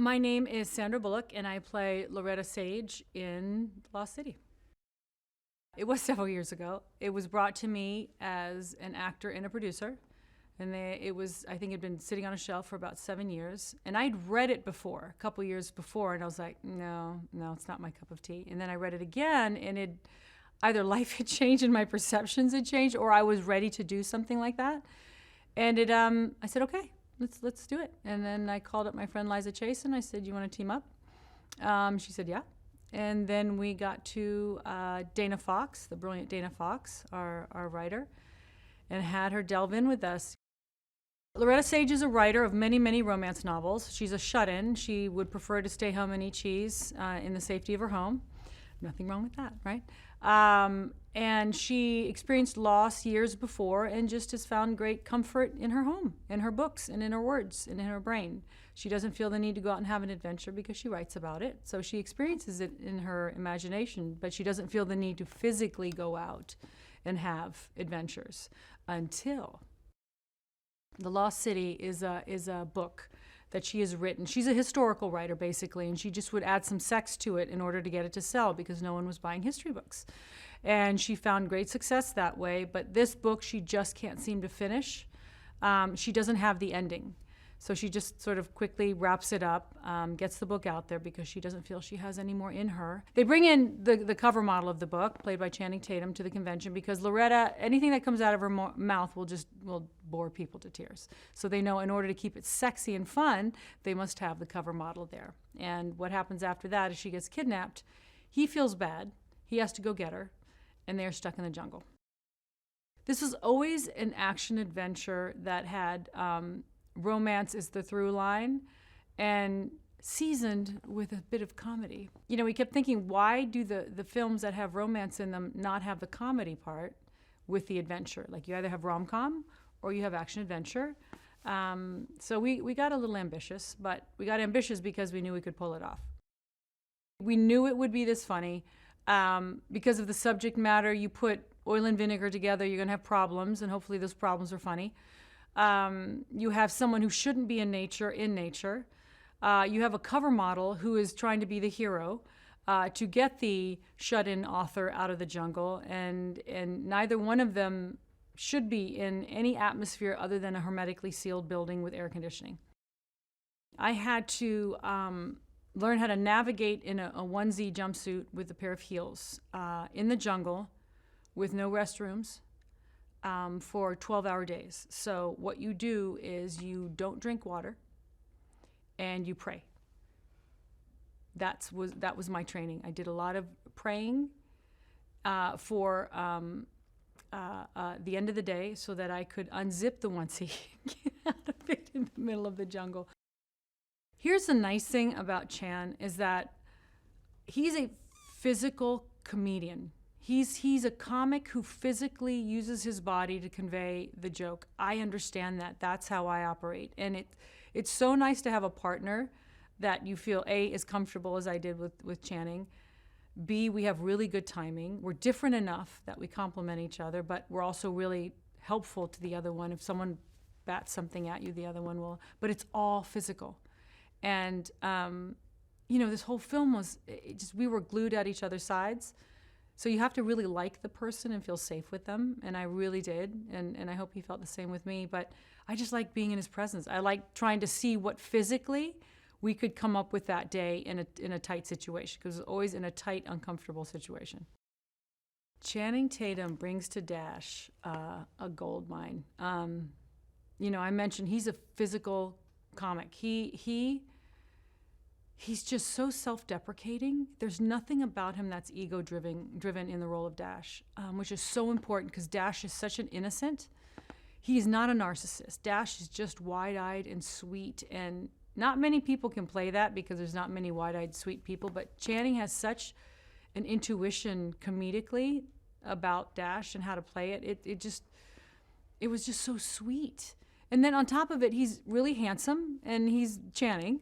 My name is Sandra Bullock, and I play Loretta Sage in Lost City. It was several years ago. It was brought to me as an actor and a producer. And I think it had been sitting on a shelf for about 7 years. And I'd read it before, a couple years before, and I was like, no, it's not my cup of tea. And then I read it again, and either life had changed and my perceptions had changed, or I was ready to do something like that. And I said, okay, let's do it. And then I called up my friend Liza Chase, and I said, you want to team up? She said, yeah. And then we got to Dana Fox, the brilliant Dana Fox, our writer, and had her delve in with us. Loretta Sage is a writer of many, many romance novels. She's a shut-in. She would prefer to stay home and eat cheese in the safety of her home. Nothing wrong with that, right? And she experienced loss years before and just has found great comfort in her home, in her books, and in her words, and in her brain. She doesn't feel the need to go out and have an adventure because she writes about it. So she experiences it in her imagination, but she doesn't feel the need to physically go out and have adventures until The Lost City is a book that she has written. She's a historical writer, basically, and she just would add some sex to it in order to get it to sell because no one was buying history books. And she found great success that way, but this book she just can't seem to finish. She doesn't have the ending. So she just sort of quickly wraps it up, gets the book out there because she doesn't feel she has any more in her. They bring in the cover model of the book, played by Channing Tatum, to the convention because Loretta, anything that comes out of her mouth will bore people to tears. So they know in order to keep it sexy and fun, they must have the cover model there. And what happens after that is she gets kidnapped. He feels bad. He has to go get her, and they're stuck in the jungle. This was always an action adventure that had romance is the through line and seasoned with a bit of comedy. You know, we kept thinking, why do the films that have romance in them not have the comedy part with the adventure? Like you either have rom-com or you have action adventure. So we got a little ambitious, but we got ambitious because we knew we could pull it off. We knew it would be this funny. Because of the subject matter, you put oil and vinegar together, you're gonna have problems, and hopefully those problems are funny. You have someone who shouldn't be in nature. You have a cover model who is trying to be the hero to get the shut-in author out of the jungle, and neither one of them should be in any atmosphere other than a hermetically sealed building with air conditioning. I had to learn how to navigate in a onesie jumpsuit with a pair of heels in the jungle with no restrooms. For 12-hour days. So what you do is you don't drink water and you pray. That was my training. I did a lot of praying for the end of the day so that I could unzip the onesie and get out of it in the middle of the jungle. Here's the nice thing about Chan is that he's a physical comedian. He's a comic who physically uses his body to convey the joke. I understand that. That's how I operate. And it's so nice to have a partner that you feel, A, as comfortable as I did with Channing. B, we have really good timing. We're different enough that we complement each other, but we're also really helpful to the other one. If someone bats something at you, the other one will. But it's all physical. And, you know, this whole film we were glued at each other's sides. So you have to really like the person and feel safe with them, and I really did, and I hope he felt the same with me, but I just like being in his presence. I like trying to see what physically we could come up with that day in a tight situation, because it's always in a tight, uncomfortable situation. Channing Tatum brings to Dash a gold mine. You know, I mentioned he's a physical comic. He's just so self-deprecating. There's nothing about him that's ego-driven in the role of Dash, which is so important because Dash is such an innocent. He's not a narcissist. Dash is just wide-eyed and sweet, and not many people can play that because there's not many wide-eyed, sweet people, but Channing has such an intuition comedically about Dash and how to play it. It was just so sweet. And then on top of it, he's really handsome, and he's Channing.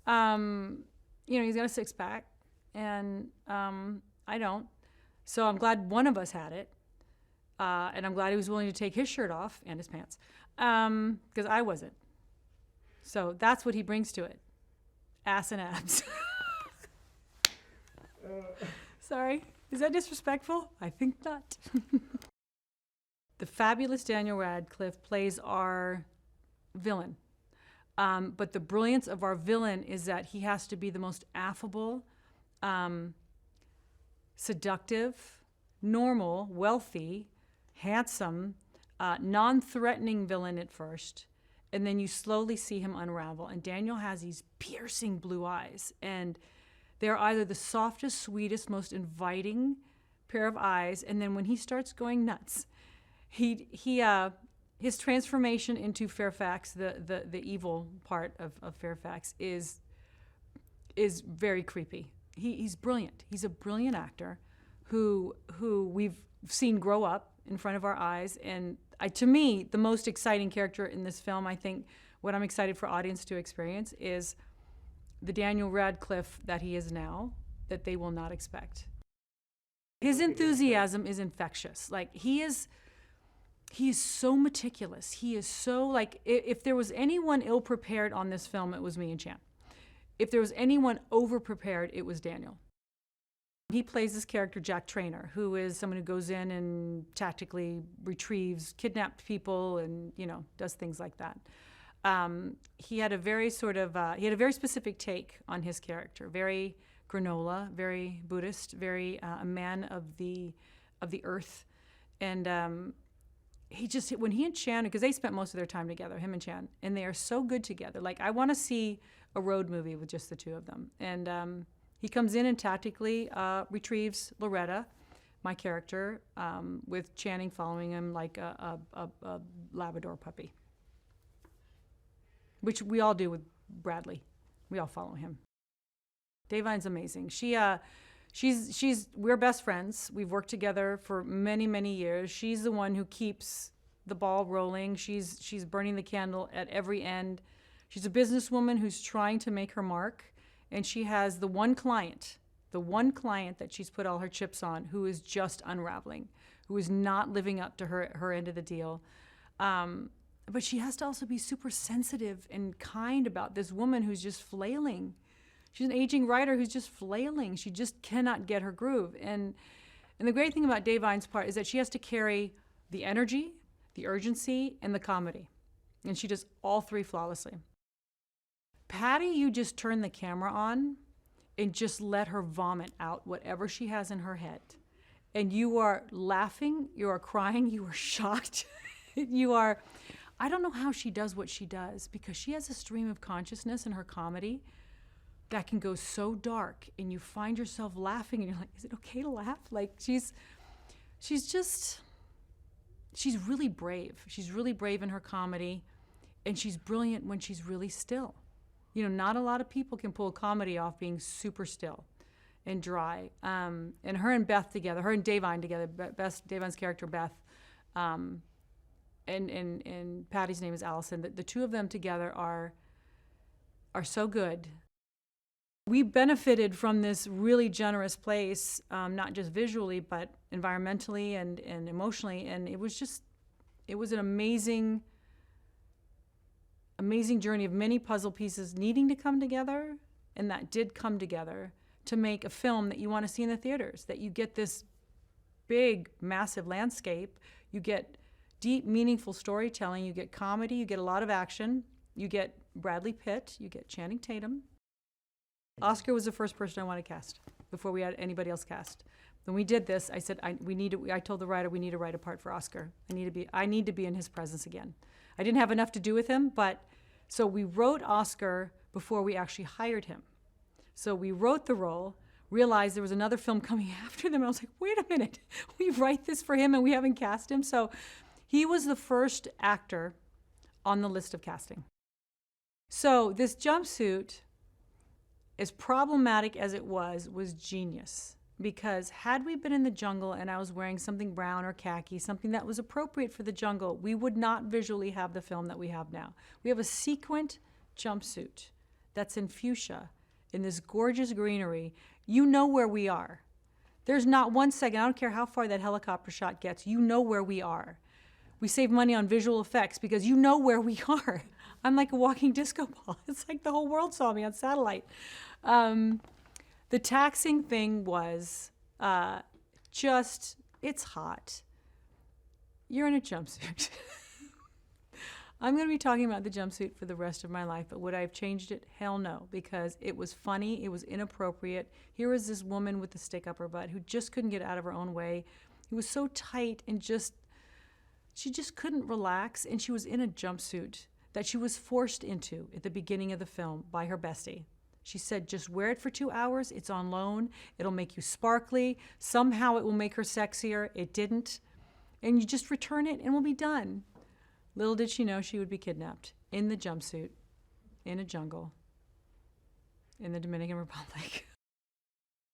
You know, he's got a six-pack, and I don't. So I'm glad one of us had it, and I'm glad he was willing to take his shirt off and his pants, because I wasn't. So that's what he brings to it. ass and abs. Sorry, is that disrespectful? I think not. The fabulous Daniel Radcliffe plays our villain. But the brilliance of our villain is that he has to be the most affable, seductive, normal, wealthy, handsome, non-threatening villain at first. And then you slowly see him unravel. And Daniel has these piercing blue eyes. And they're either the softest, sweetest, most inviting pair of eyes. And then when he starts going nuts, his transformation into Fairfax, the evil part of Fairfax, is very creepy. He's brilliant. He's a brilliant actor who we've seen grow up in front of our eyes. And to me, the most exciting character in this film, I think what I'm excited for audience to experience is the Daniel Radcliffe that he is now, that they will not expect. His enthusiasm is infectious. Like, he is so meticulous. He is so, like, if there was anyone ill-prepared on this film, it was me and Chan. If there was anyone over-prepared, it was Daniel. He plays this character, Jack Traynor, who is someone who goes in and tactically retrieves kidnapped people and, does things like that. He had a very specific take on his character, very granola, very Buddhist, very a man of the earth. And when he and Chan, because they spent most of their time together, him and Chan, and they are so good together. Like, I want to see a road movie with just the two of them. And he comes in and tactically retrieves Loretta, my character, with Channing following him like a Labrador puppy, which we all do with Bradley. We all follow him. Davine's amazing. We're best friends. We've worked together for many, many years. She's the one who keeps the ball rolling. She's burning the candle at every end. She's a businesswoman who's trying to make her mark, and she has the one client that she's put all her chips on, who is just unraveling, who is not living up to her end of the deal. But she has to also be super sensitive and kind about this woman who's just flailing. She's an aging writer who's just flailing. She just cannot get her groove. And the great thing about Davine's part is that she has to carry the energy, the urgency, and the comedy. And she does all three flawlessly. Patty, you just turn the camera on and just let her vomit out whatever she has in her head. And you are laughing, you are crying, you are shocked. I don't know how she does what she does, because she has a stream of consciousness in her comedy that can go so dark, and you find yourself laughing and you're like, is it okay to laugh? Like, she's really brave. She's really brave in her comedy, and she's brilliant when she's really still. Not a lot of people can pull a comedy off being super still and dry. And her and Beth together, her and Davine together, Davine's character, Beth, and Patty's name is Allison. The two of them together are so good. We benefited from this really generous place, not just visually, but environmentally and emotionally. And it was an amazing journey of many puzzle pieces needing to come together, and that did come together to make a film that you want to see in the theaters, that you get this big, massive landscape, you get deep, meaningful storytelling, you get comedy, you get a lot of action, you get Bradley Pitt, you get Channing Tatum. Oscar was the first person I wanted to cast before we had anybody else cast. When we did this, I said, I told the writer, we need to write a part for Oscar. I need to be in his presence again. I didn't have enough to do with him, so we wrote Oscar before we actually hired him. So we wrote the role, realized there was another film coming after them. I was like, wait a minute, we write this for him and we haven't cast him? So he was the first actor on the list of casting. So this jumpsuit, as problematic as it was genius. Because had we been in the jungle and I was wearing something brown or khaki, something that was appropriate for the jungle, we would not visually have the film that we have now. We have a sequined jumpsuit that's in fuchsia, in this gorgeous greenery. You know where we are. There's not 1 second, I don't care how far that helicopter shot gets, you know where we are. We save money on visual effects because you know where we are. I'm like a walking disco ball. It's like the whole world saw me on satellite. The taxing thing was just, it's hot. You're in a jumpsuit. I'm going to be talking about the jumpsuit for the rest of my life, but would I have changed it? Hell no, because it was funny, it was inappropriate. Here was this woman with the stick up her butt who just couldn't get out of her own way. It was so tight and she just couldn't relax, and she was in a jumpsuit that she was forced into at the beginning of the film by her bestie. She said, just wear it for 2 hours. It's on loan. It'll make you sparkly. Somehow it will make her sexier. It didn't. And you just return it and we'll be done. Little did she know she would be kidnapped in the jumpsuit, in a jungle, in the Dominican Republic.